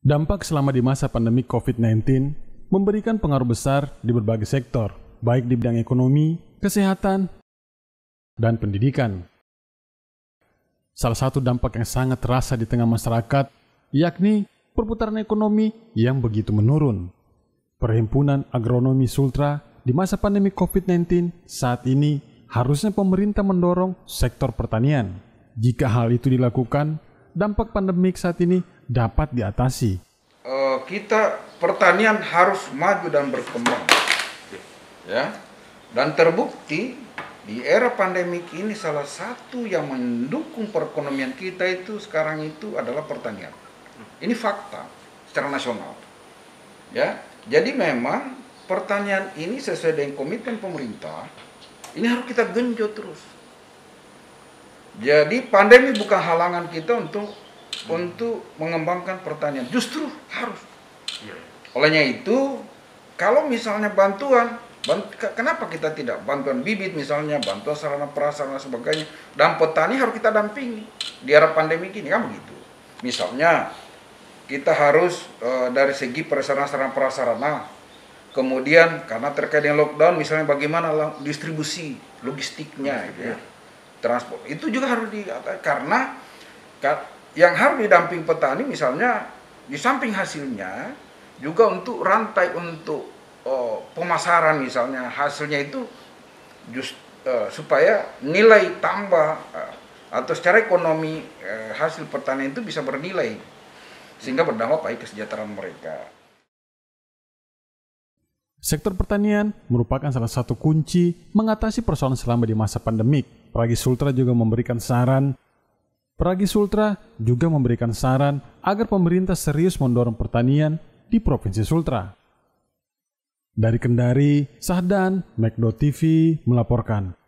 Dampak selama di masa pandemi COVID-19 memberikan pengaruh besar di berbagai sektor, baik di bidang ekonomi, kesehatan, dan pendidikan. Salah satu dampak yang sangat terasa di tengah masyarakat, yakni perputaran ekonomi yang begitu menurun. Perhimpunan Agronomi Sultra di masa pandemi COVID-19 saat ini harusnya pemerintah mendorong sektor pertanian. Jika hal itu dilakukan, dampak pandemik saat ini dapat diatasi. Kita pertanian harus maju dan berkembang, ya. Dan terbukti di era pandemik ini salah satu yang mendukung perekonomian kita itu sekarang itu adalah pertanian. Ini fakta secara nasional, ya. Jadi memang pertanian ini sesuai dengan komitmen pemerintah, ini harus kita genjot terus. Jadi pandemi bukan halangan kita untuk mengembangkan pertanian, justru harus. Olehnya itu, kalau misalnya kenapa kita tidak bantuan bibit misalnya, bantuan sarana prasarana sebagainya, dan petani harus kita dampingi di era pandemi ini, kan begitu. Misalnya kita harus dari segi sarana prasarana, kemudian karena terkait dengan lockdown, misalnya bagaimana distribusi logistiknya, gitu ya, transport, itu juga harus karena yang harus didamping petani misalnya di samping hasilnya juga untuk rantai untuk pemasaran misalnya hasilnya itu supaya nilai tambah atau secara ekonomi hasil pertanian itu bisa bernilai sehingga berdampak baik kesejahteraan mereka. Sektor pertanian merupakan salah satu kunci mengatasi persoalan selama di masa pandemik. Pragi Sultra juga memberikan saran agar pemerintah serius mendorong pertanian di Provinsi Sultra. Dari Kendari, Sahdan, Mekdo TV melaporkan.